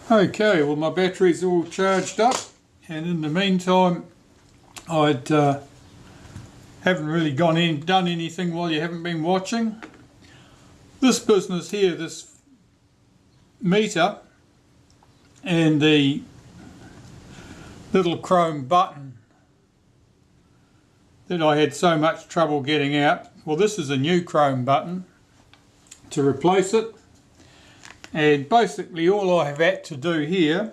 Okay, well my battery's all charged up, and in the meantime I haven't really done anything while you haven't been watching. This business here, this meter and the little chrome button that I had so much trouble getting out, well, this is a new chrome button to replace it. And basically all I have had to do here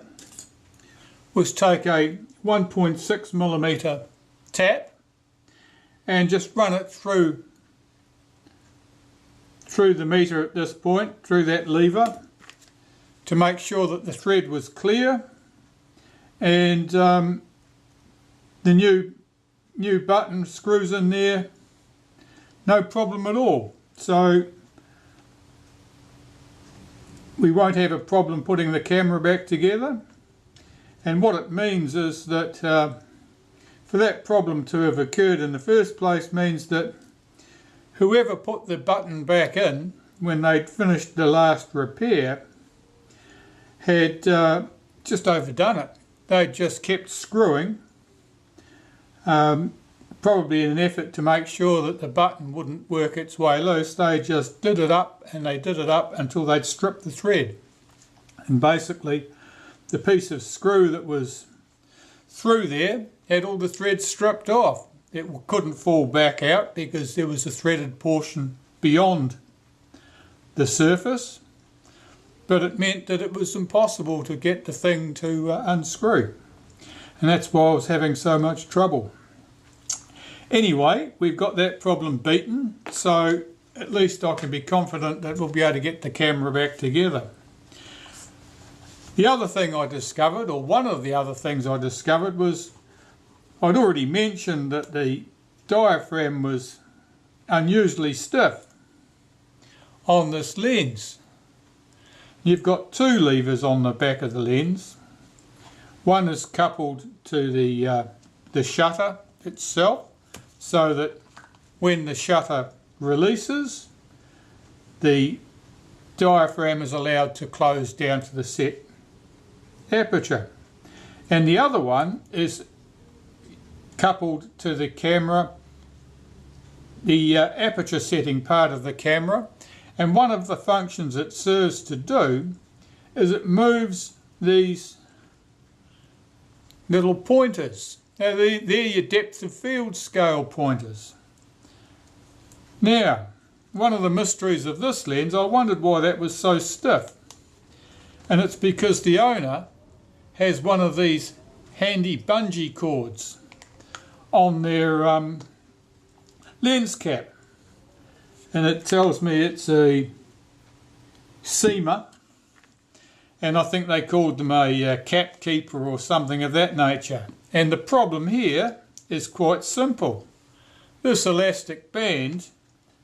was take a 1.6mm tap and just run it through the meter at this point, through that lever, to make sure that the thread was clear. And the new button screws in there, no problem at all. So we won't have a problem putting the camera back together. And what it means is that for that problem to have occurred in the first place means that whoever put the button back in when they'd finished the last repair had just overdone it. They'd just kept screwing, probably in an effort to make sure that the button wouldn't work its way loose. They just did it up, and they did it up until they'd stripped the thread. And basically the piece of screw that was through there had all the thread stripped off. It couldn't fall back out because there was a threaded portion beyond the surface, but it meant that it was impossible to get the thing to unscrew, and that's why I was having so much trouble. Anyway, we've got that problem beaten, so at least I can be confident that we'll be able to get the camera back together. The other thing I discovered, or one of the other things I discovered, was I'd already mentioned that the diaphragm was unusually stiff on this lens. You've got two levers on the back of the lens. One is coupled to the shutter itself, so that when the shutter releases, the diaphragm is allowed to close down to the set aperture. And the other one is coupled to the camera, the aperture setting part of the camera, and one of the functions it serves to do is it moves these little pointers. Now they're your depth of field scale pointers. Now, one of the mysteries of this lens, I wondered why that was so stiff, and it's because the owner has one of these handy bungee cords on their lens cap, and it tells me it's a seamer, and I think they called them a cap keeper or something of that nature. And the problem here is quite simple. This elastic band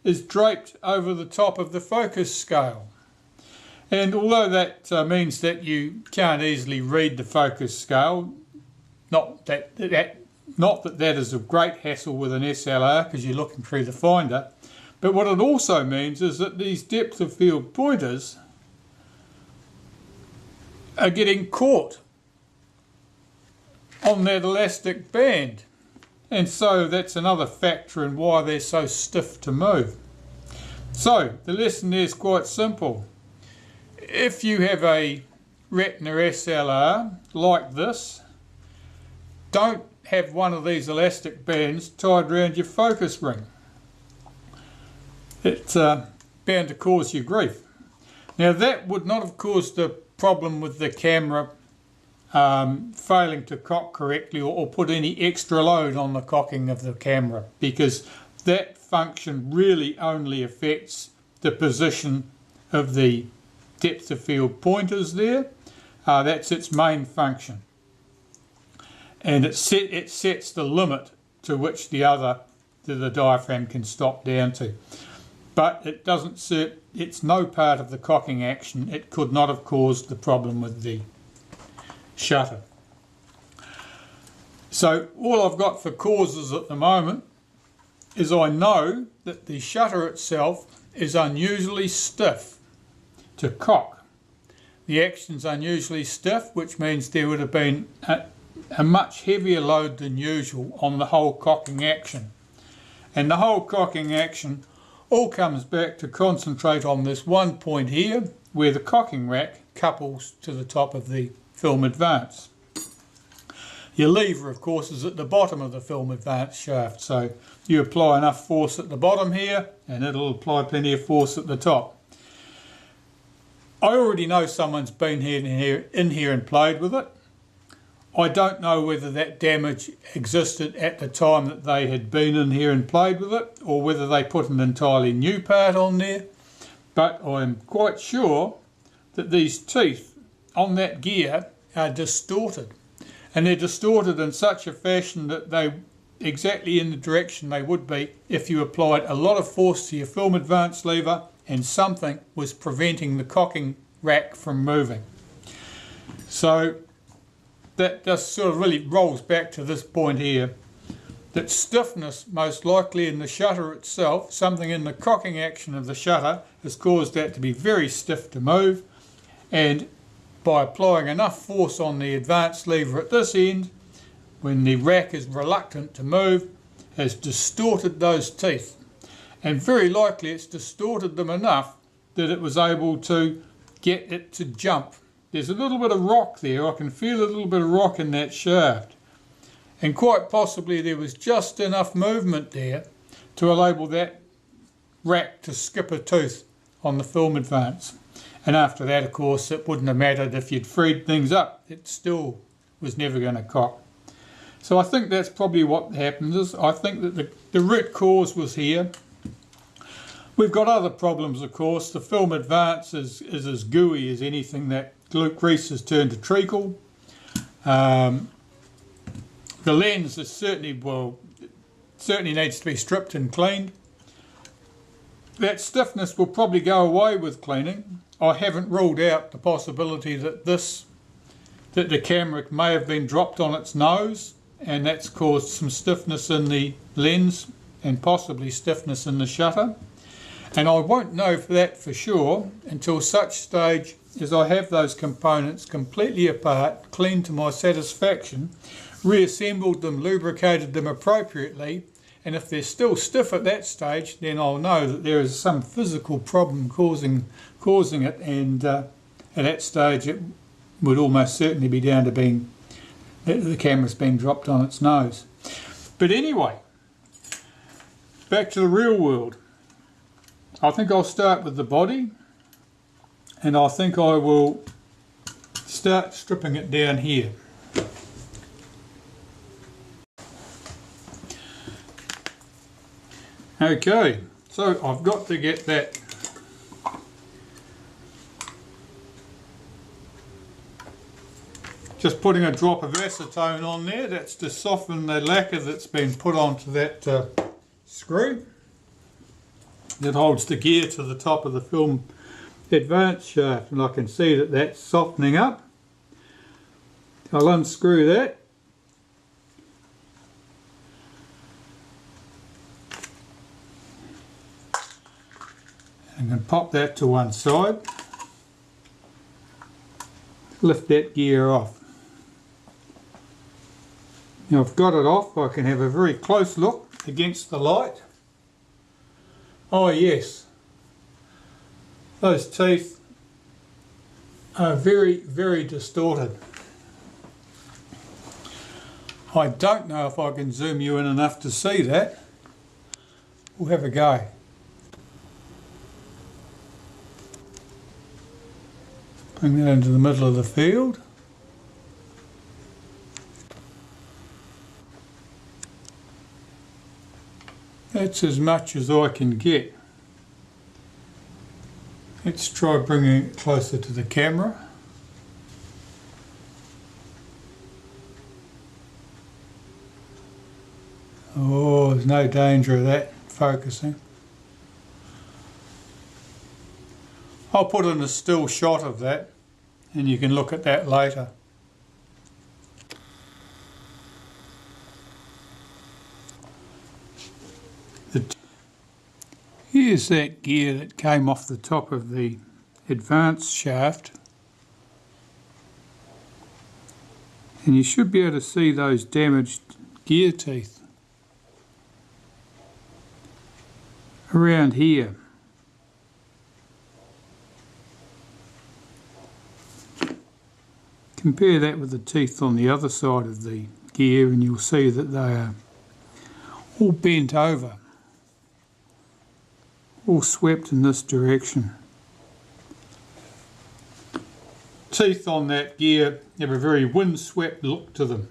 is draped over the top of the focus scale, and although that means that you can't easily read the focus scale, not that that is a great hassle with an SLR because you're looking through the finder, but what it also means is that these depth of field pointers are getting caught on that elastic band, and so that's another factor in why they're so stiff to move. So the lesson there is quite simple. If you have a Retina SLR like this, don't have one of these elastic bands tied around your focus ring. It's bound to cause you grief. Now that would not have caused a problem with the camera failing to cock correctly or put any extra load on the cocking of the camera, because that function really only affects the position of the depth of field pointers there. That's its main function, and it sets the limit to which the diaphragm can stop down to, but it doesn't set, it's no part of the cocking action. It could not have caused the problem with the shutter. So all I've got for causes at the moment is I know that the shutter itself is unusually stiff to cock. the action's unusually stiff, which means there would have been a much heavier load than usual on the whole cocking action. And the whole cocking action all comes back to concentrate on this one point here, where the cocking rack couples to the top of the film advance. Your lever, of course, is at the bottom of the film advance shaft, so you apply enough force at the bottom here and it'll apply plenty of force at the top. I already know someone's been in here and played with it. I don't know whether that damage existed at the time that they had been in here and played with it, or whether they put an entirely new part on there, but I'm quite sure that these teeth on that gear are distorted. And they're distorted in such a fashion that they exactly in the direction they would be if you applied a lot of force to your film advance lever and something was preventing the cocking rack from moving. So that just sort of really rolls back to this point here, that stiffness most likely in the shutter itself, something in the cocking action of the shutter has caused that to be very stiff to move, and by applying enough force on the advance lever at this end, when the rack is reluctant to move, has distorted those teeth. And very likely it's distorted them enough that it was able to get it to jump. There's a little bit of rock there. I can feel a little bit of rock in that shaft. And quite possibly there was just enough movement there to enable that rack to skip a tooth on the film advance. And after that, of course, it wouldn't have mattered if you'd freed things up. It still was never going to cock. So I think that's probably what happens. Is I think that the root cause was here. We've got other problems, of course. The film advance is as gooey as anything that grease has turned to treacle. The lens is certainly needs to be stripped and cleaned. That stiffness will probably go away with cleaning. I haven't ruled out the possibility that the camera may have been dropped on its nose, and that's caused some stiffness in the lens and possibly stiffness in the shutter. And I won't know that for sure until such stage as I have those components completely apart, cleaned to my satisfaction, reassembled them, lubricated them appropriately, and if they're still stiff at that stage, then I'll know that there is some physical problem causing it, and at that stage it would almost certainly be down to being the camera's been dropped on its nose. But anyway, back to the real world. I think I'll start with the body, and I think I will start stripping it down here. Okay, so I've got to get that just putting a drop of acetone on there. That's to soften the lacquer that's been put onto that screw that holds the gear to the top of the film advance shaft, and I can see that that's softening up. I'll unscrew that. And then pop that to one side. Lift that gear off. Now I've got it off, I can have a very close look against the light. Oh yes, those teeth are very, very distorted. I don't know if I can zoom you in enough to see that. We'll have a go. Bring that into the middle of the field. That's as much as I can get. Let's try bringing it closer to the camera. Oh, there's no danger of that focusing. I'll put in a still shot of that and you can look at that later. Here's that gear that came off the top of the advance shaft. And you should be able to see those damaged gear teeth around here. Compare that with the teeth on the other side of the gear and you'll see that they are all bent over, all swept in this direction. Teeth on that gear have a very windswept look to them,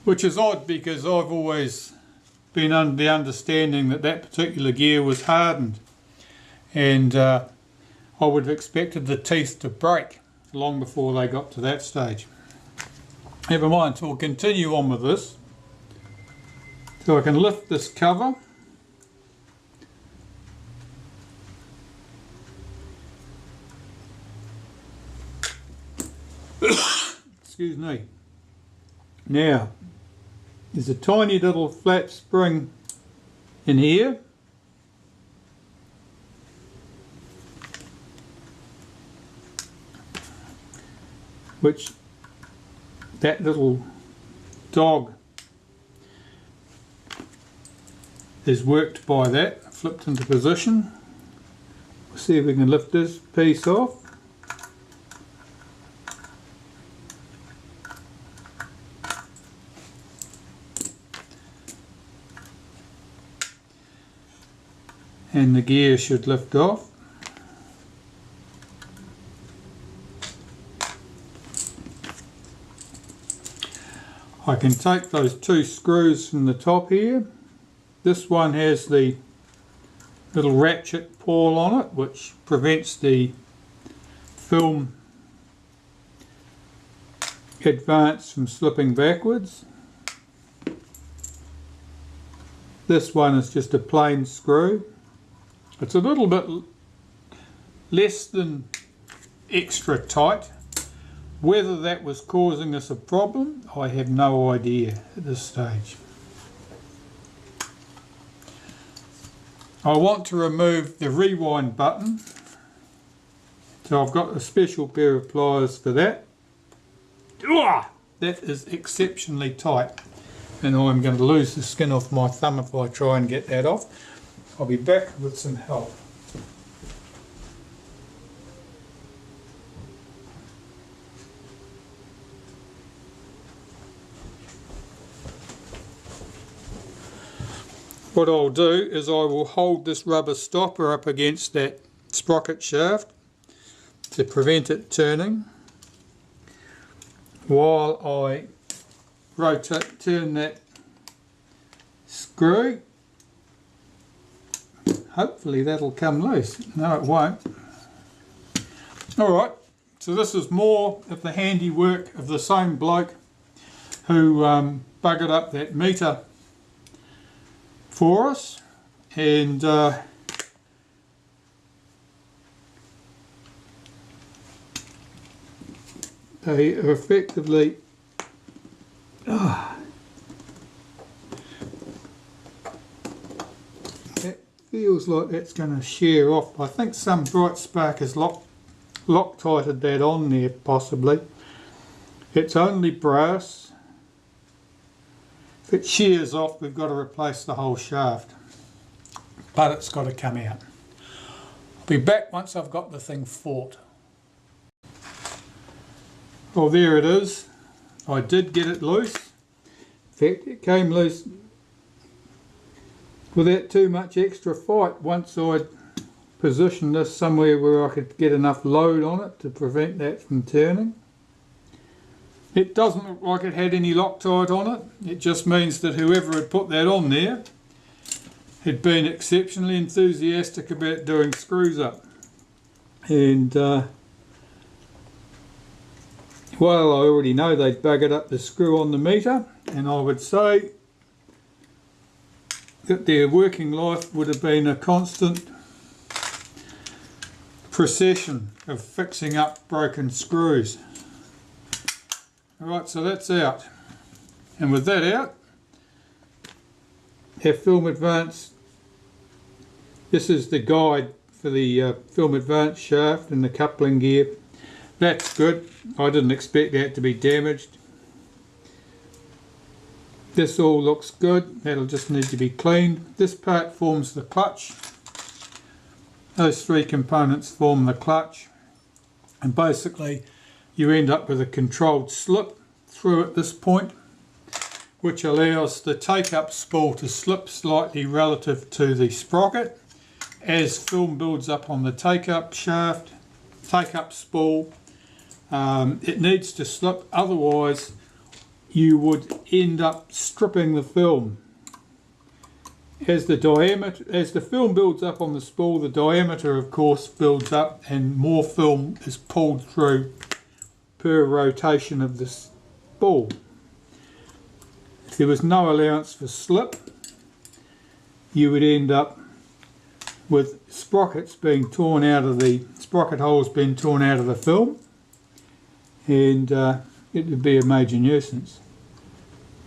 which is odd because I've always been under the understanding that that particular gear was hardened, and I would have expected the teeth to break long before they got to that stage. Never mind, so we'll continue on with this. So I can lift this cover. Excuse me. Now, there's a tiny little flat spring in here. Which that little dog is worked by that, flipped into position. We'll see if we can lift this piece off. And the gear should lift off. I can take those two screws from the top here. This one has the little ratchet pawl on it which prevents the film advance from slipping backwards. This one is just a plain screw. It's a little bit less than extra tight. Whether that was causing us a problem, I have no idea at this stage. I want to remove the rewind button, so I've got a special pair of pliers for that. That is exceptionally tight, and I'm going to lose the skin off my thumb if I try and get that off. I'll be back with some help. What I'll do is I will hold this rubber stopper up against that sprocket shaft to prevent it turning while I turn that screw. Hopefully that'll come loose. No, it won't. Alright, so this is more of the handiwork of the same bloke who buggered up that meter for us, and they are effectively that feels like that's going to shear off. I think some bright spark has Loctited that on there possibly. It's only brass. If it shears off, we've got to replace the whole shaft, but it's got to come out. I'll be back once I've got the thing fought. Oh, there it is. I did get it loose. In fact, it came loose without too much extra fight once I'd positioned this somewhere where I could get enough load on it to prevent that from turning. It doesn't look like it had any Loctite on it. It just means that whoever had put that on there had been exceptionally enthusiastic about doing screws up. And well, I already know they'd buggered up the screw on the meter, and I would say that their working life would have been a constant procession of fixing up broken screws. Alright, so that's out, and with that out, our film advance, this is the guide for the film advance shaft and the coupling gear. That's good. I didn't expect that to be damaged. This all looks good. That'll just need to be cleaned. This part forms the clutch. Those three components form the clutch, and basically you end up with a controlled slip through at this point, which allows the take-up spool to slip slightly relative to the sprocket. As film builds up on the take-up shaft, take-up spool, it needs to slip, otherwise you would end up stripping the film. As the film builds up on the spool, the diameter of course builds up and more film is pulled through per rotation of the spool. If there was no allowance for slip, you would end up with sprockets being torn out of the sprocket holes being torn out of the film, and it would be a major nuisance.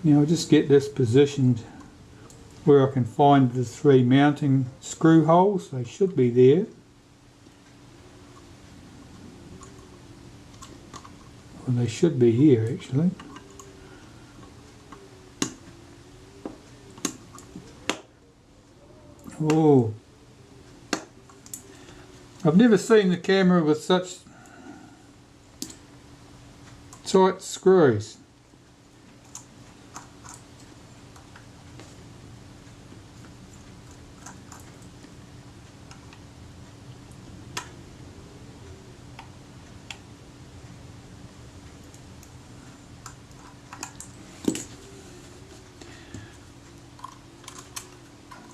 Now I'll just get this positioned where I can find the three mounting screw holes. They should be there. Well, they should be here actually. Oh, I've never seen the camera with such tight screws.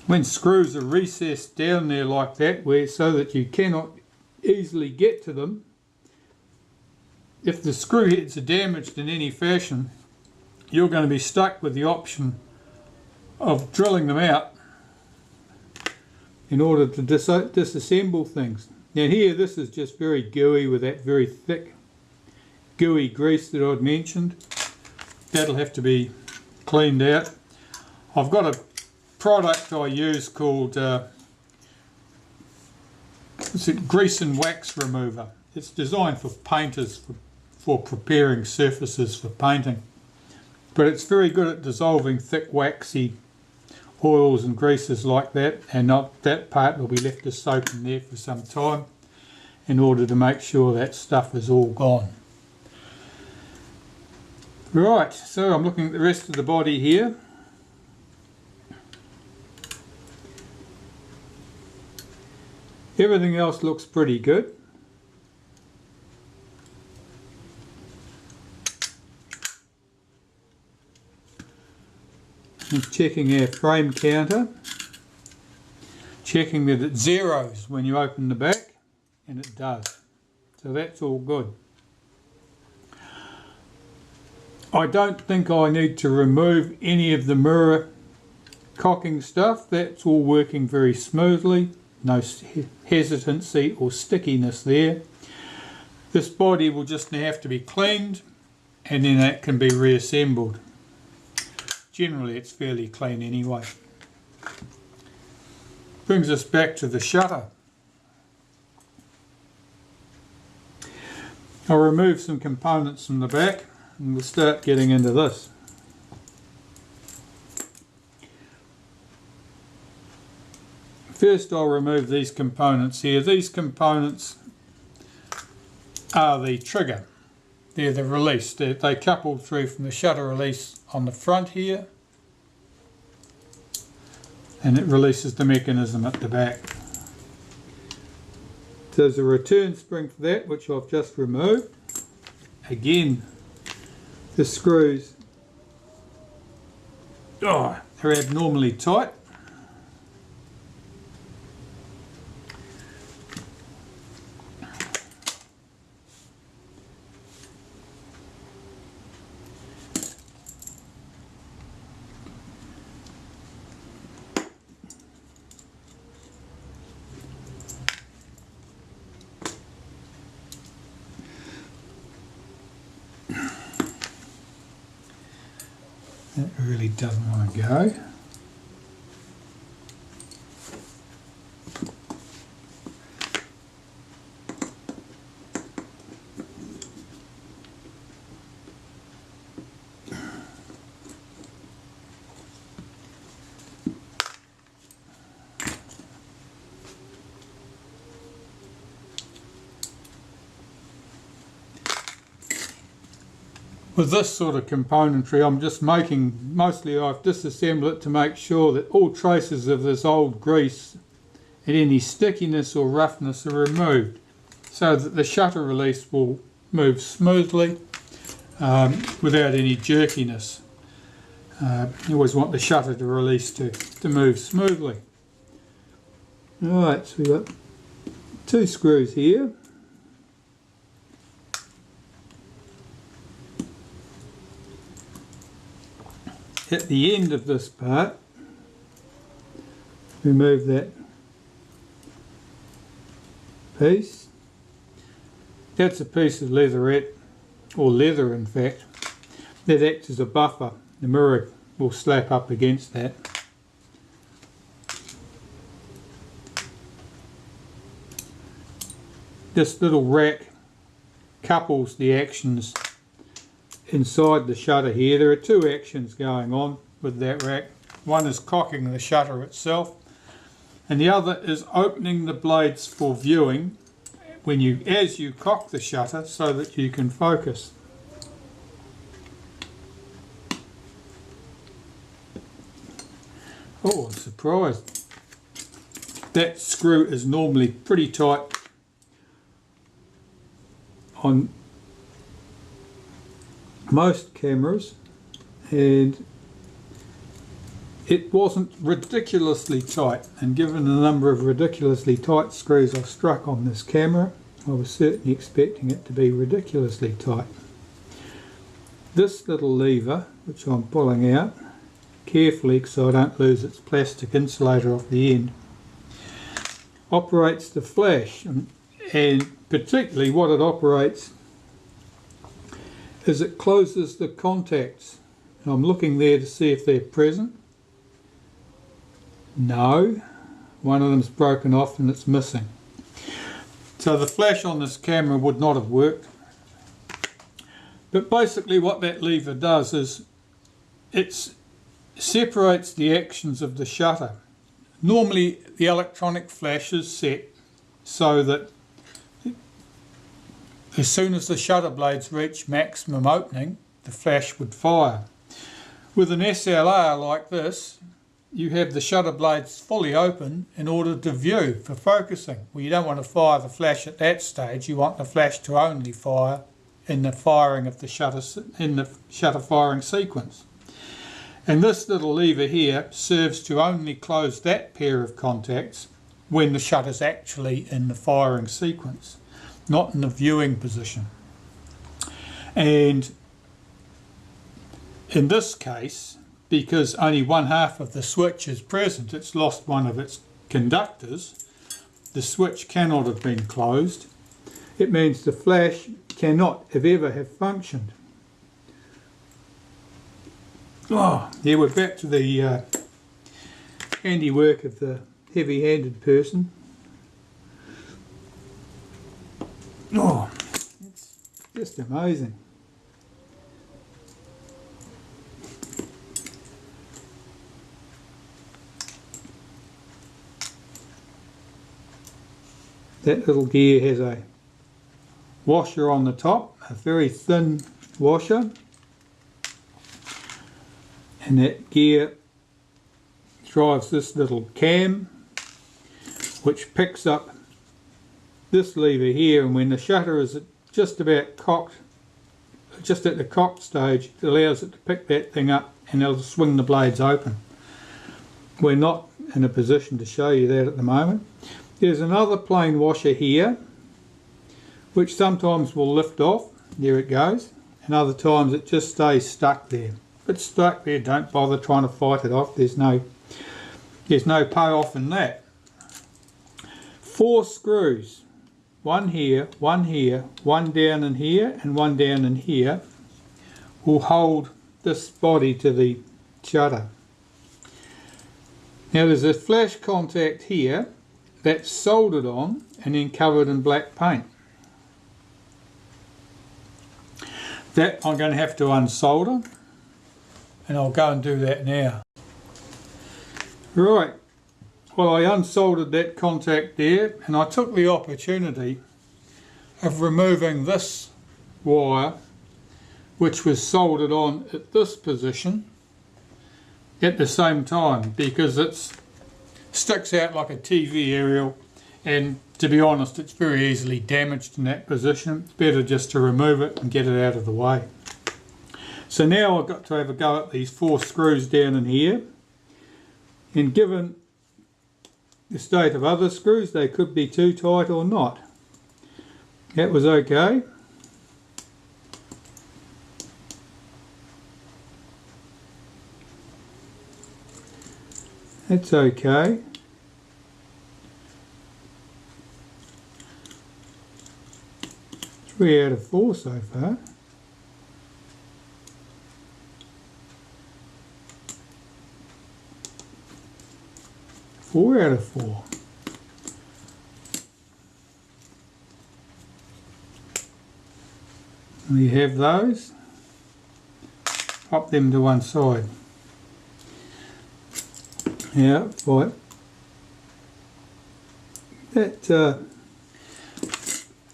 When screws are recessed down there like that, so that you cannot easily get to them, if the screw heads are damaged in any fashion, you're going to be stuck with the option of drilling them out in order to disassemble things. Now here, this is just very gooey with that very thick gooey grease that I'd mentioned. That'll have to be cleaned out. I've got a product I use called grease and wax remover. It's designed for painters for preparing surfaces for painting, but it's very good at dissolving thick waxy oils and greases like that, and that part will be left to soak in there for some time in order to make sure that stuff is all gone. Right, so I'm looking at the rest of the body here. Everything else looks pretty good. I'm checking our frame counter, checking that it zeros when you open the back, and it does. So that's all good. I don't think I need to remove any of the mirror cocking stuff. That's all working very smoothly. No hesitancy or stickiness there. This body will just have to be cleaned, and then that can be reassembled. Generally it's fairly clean anyway. Brings us back to the shutter. I'll remove some components from the back and we'll start getting into this. First I'll remove these components here. These components are the trigger. They're the release. They coupled through from the shutter release on the front here, and it releases the mechanism at the back. There's a return spring for that, which I've just removed. Again, the screws are abnormally tight. That really doesn't want to go. With this sort of componentry, I'm just mostly I've disassembled it to make sure that all traces of this old grease and any stickiness or roughness are removed, so that the shutter release will move smoothly without any jerkiness. You always want the shutter to release to move smoothly. Alright, so we've got 2 screws here. At the end of this part, remove that piece. That's a piece of leatherette, or leather in fact, that acts as a buffer. The mirror will slap up against that. This little rack couples the actions inside the shutter here. There are 2 actions going on with that rack. One is cocking the shutter itself, and the other is opening the blades for viewing as you cock the shutter so that you can focus. Oh, I'm surprised. That screw is normally pretty tight on most cameras, and it wasn't ridiculously tight, and given the number of ridiculously tight screws I've struck on this camera, I was certainly expecting it to be ridiculously tight. This little lever, which I'm pulling out carefully so I don't lose its plastic insulator off the end, operates the flash, and particularly what it operates is it closes the contacts. And I'm looking there to see if they're present. No, one of them's broken off and it's missing. So the flash on this camera would not have worked. But basically what that lever does is it separates the actions of the shutter. Normally the electronic flash is set so that as soon as the shutter blades reach maximum opening, the flash would fire. With an SLR like this, you have the shutter blades fully open in order to view for focusing. Well, you don't want to fire the flash at that stage. You want the flash to only fire in the firing of the shutter firing sequence. And this little lever here serves to only close that pair of contacts when the shutter's actually in the firing sequence, not in the viewing position. And in this case, because only 1/2 of the switch is present, it's lost one of its conductors, the switch cannot have been closed. It means the flash cannot ever have functioned. Oh, yeah, we're back to the handiwork of the heavy-handed person. Oh, it's just amazing. That little gear has a washer on the top, a very thin washer, and that gear drives this little cam which picks up this lever here, and when the shutter is just about cocked, just at the cocked stage, it allows it to pick that thing up and it'll swing the blades open. We're not in a position to show you that at the moment. There's another plain washer here which sometimes will lift off, there it goes, and other times it just stays stuck there. If it's stuck there, don't bother trying to fight it off, there's no payoff in that. 4 screws, one here, one down in here, and one down in here, will hold this body to the shutter. Now there's a flash contact here that's soldered on and then covered in black paint. That I'm going to have to unsolder, and I'll go and do that now. Right, well, I unsoldered that contact there, and I took the opportunity of removing this wire which was soldered on at this position at the same time, because it sticks out like a TV aerial, and to be honest it's very easily damaged in that position. It's better just to remove it and get it out of the way. So now I've got to have a go at these 4 screws down in here, and given the state of other screws they could be too tight or not. That was okay. That's okay. Three out of 4 so far. Four out of 4. We have those. Pop them to one side. Yeah, right. That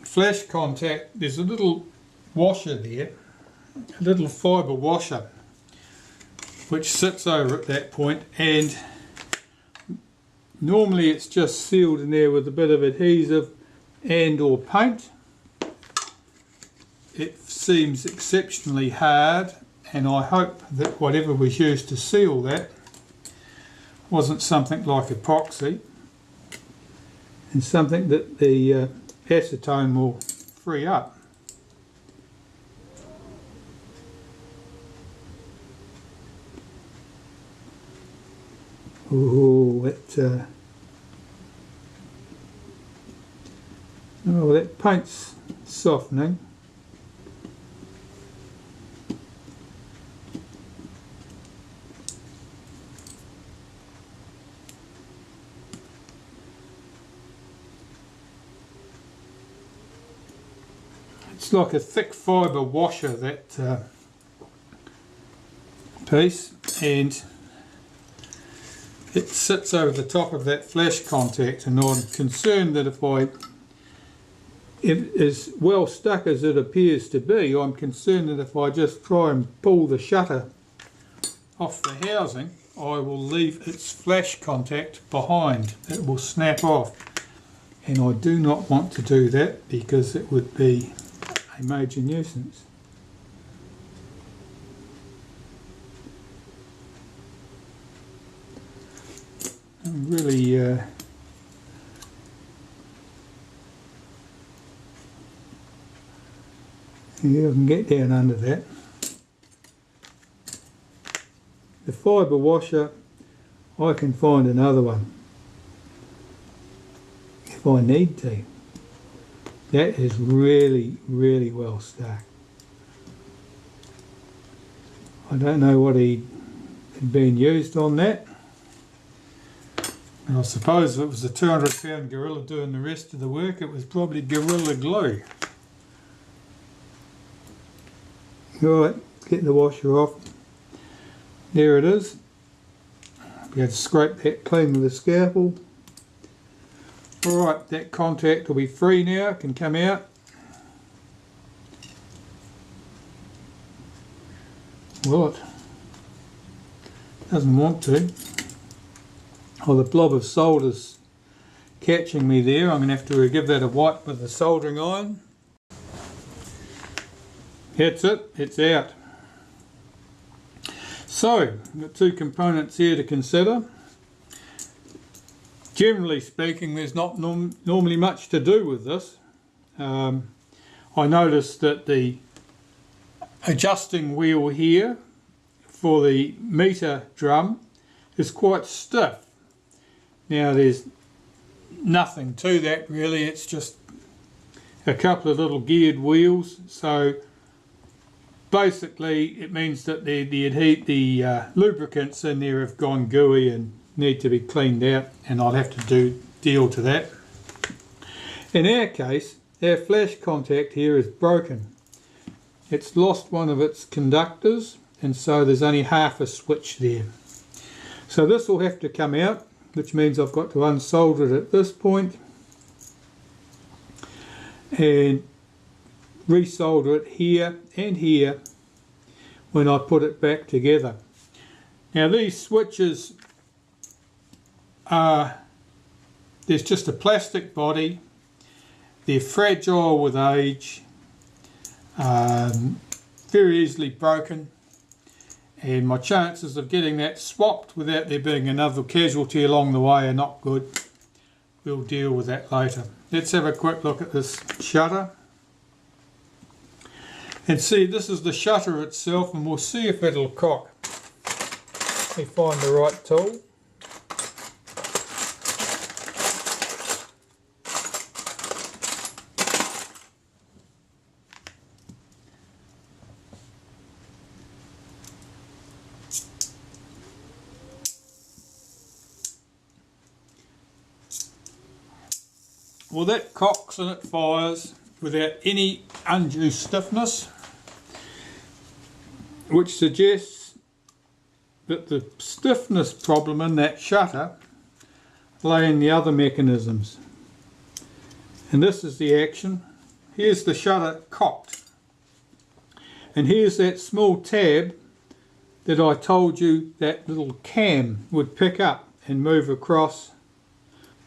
flash contact, there's a little washer there, a little fibre washer, which sits over at that point, and normally it's just sealed in there with a bit of adhesive and or paint. It seems exceptionally hard, and I hope that whatever was used to seal that wasn't something like epoxy, and something that the acetone will free up. Oh, that paint's softening. It's like a thick fibre washer, that piece, and it sits over the top of that flash contact, and I'm concerned that if it is well stuck as it appears to be, I'm concerned that if I just try and pull the shutter off the housing, I will leave its flash contact behind. It will snap off, and I do not want to do that because it would be a major nuisance. I'm really yeah, I can get down under that. The fibre washer, I can find another one if I need to. That is really, really well stuck. I don't know what had been used on that. And I suppose if it was a 200-pound gorilla doing the rest of the work, it was probably Gorilla Glue. Right, get the washer off. There it is. Be able to scrape that clean with a scalpel. Alright, that contact will be free now, it can come out. Well, it doesn't want to. Oh, the blob of solder's catching me there. I'm going to have to give that a wipe with the soldering iron. That's it, it's out. So, we've got 2 components here to consider. Generally speaking, there's not normally much to do with this. I noticed that the adjusting wheel here for the meter drum is quite stiff. Now there's nothing to that really, it's just a couple of little geared wheels, so basically it means that the lubricants in there have gone gooey and need to be cleaned out, and I'll have to deal to that. In our case, our flash contact here is broken. It's lost one of its conductors, and so there's only half a switch there. So this will have to come out, which means I've got to unsolder it at this point and resolder it here and here when I put it back together. Now these switches are, there's just a plastic body, they're fragile with age, very easily broken, and my chances of getting that swapped without there being another casualty along the way are not good. We'll deal with that later. Let's have a quick look at this shutter. And see, this is the shutter itself, and we'll see if it'll cock. Let me find the right tool. Well, that cocks and it fires without any undue stiffness, which suggests that the stiffness problem in that shutter lay in the other mechanisms. And this is the action. Here's the shutter cocked. And here's that small tab that I told you that little cam would pick up and move across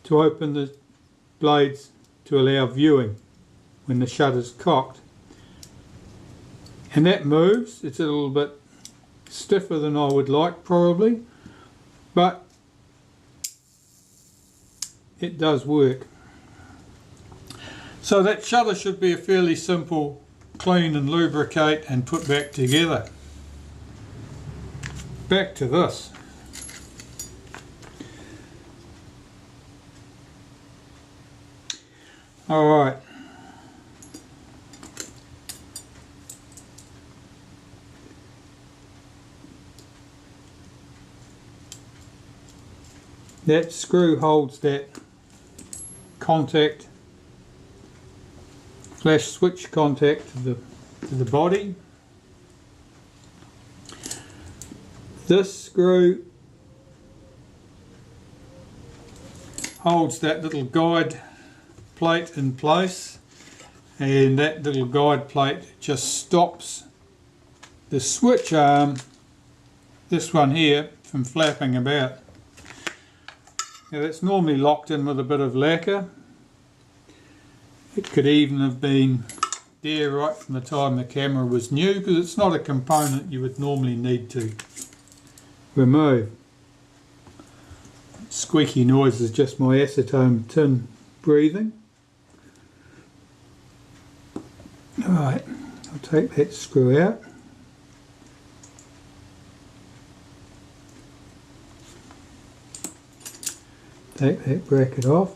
to open the blades to allow viewing when the shutter's cocked. And that moves. It's a little bit stiffer than I would like probably, but it does work. So that shutter should be a fairly simple clean and lubricate and put back together. Back to this. Alright. That screw holds that contact, flash switch contact to the body. This screw holds that little guide plate in place, and that little guide plate just stops the switch arm, this one here, from flapping about. Now that's normally locked in with a bit of lacquer. It could even have been there right from the time the camera was new, because it's not a component you would normally need to remove. Squeaky noise is just my acetone tin breathing. Alright, I'll take that screw out. Take that bracket off.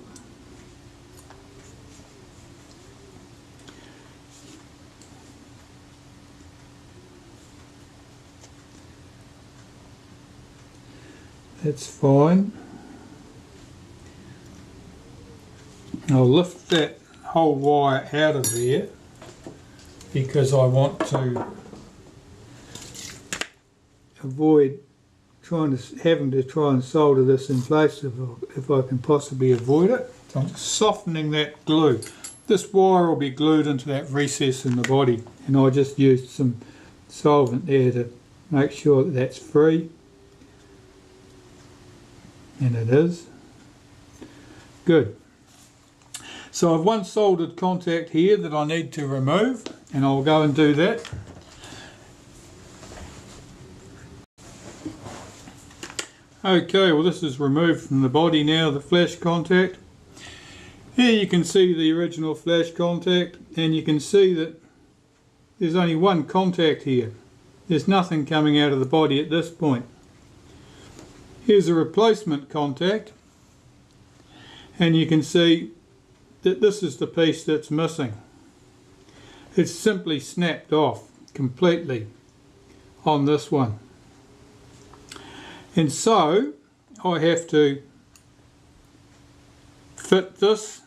That's fine. I'll lift that whole wire out of there because I want to avoid having to try and solder this in place if I can possibly avoid it. So I'm just softening that glue. This wire will be glued into that recess in the body, and I just used some solvent there to make sure that that's free. And it is. Good. So I've one soldered contact here that I need to remove, and I'll go and do that. Okay, well this is removed from the body now, the flash contact. Here you can see the original flash contact, and you can see that there's only one contact here. There's nothing coming out of the body at this point. Here's a replacement contact, and you can see that this is the piece that's missing. It's simply snapped off completely on this one. And so I have to fit this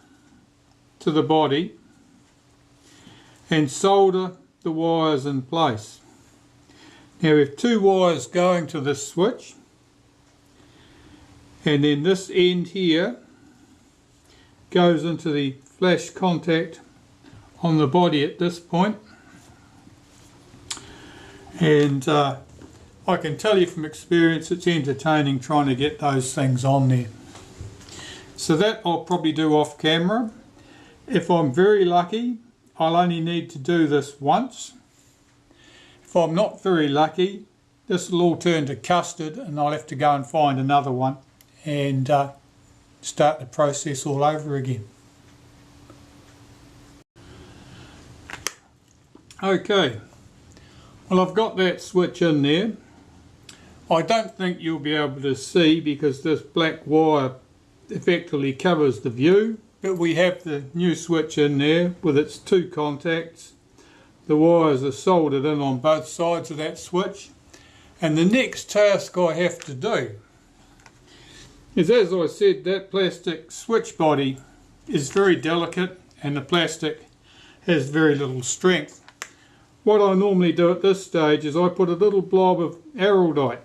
to the body and solder the wires in place. Now we have two wires going to this switch, and then this end here goes into the flash contact on the body at this point. And I can tell you from experience it's entertaining trying to get those things on there. So that I'll probably do off camera. If I'm very lucky, I'll only need to do this once. If I'm not very lucky, this will all turn to custard and I'll have to go and find another one and start the process all over again. Okay, well, I've got that switch in there. I don't think you'll be able to see because this black wire effectively covers the view, but we have the new switch in there with its two contacts. The wires are soldered in on both sides of that switch, and the next task I have to do is, as I said, that plastic switch body is very delicate and the plastic has very little strength. What I normally do at this stage is I put a little blob of araldite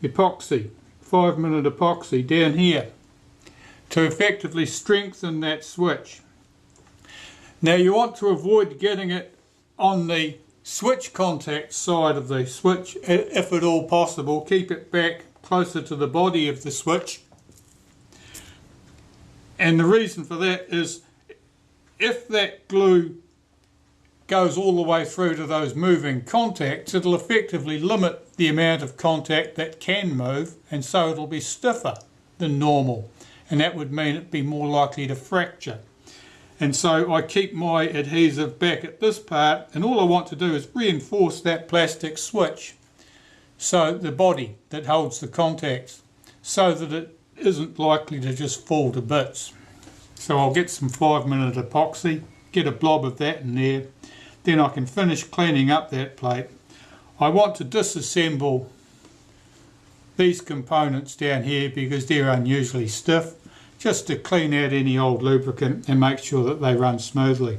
epoxy, 5-minute epoxy, down here to effectively strengthen that switch. Now you want to avoid getting it on the switch contact side of the switch if at all possible. Keep it back closer to the body of the switch. And the reason for that is if that glue goes all the way through to those moving contacts, it'll effectively limit the amount of contact that can move, and so it'll be stiffer than normal, and that would mean it'd be more likely to fracture. And so I keep my adhesive back at this part, and all I want to do is reinforce that plastic switch, so the body that holds the contacts, so that it isn't likely to just fall to bits. So I'll get some 5-minute epoxy, get a blob of that in there. Then I can finish cleaning up that plate. I want to disassemble these components down here because they're unusually stiff, just to clean out any old lubricant and make sure that they run smoothly.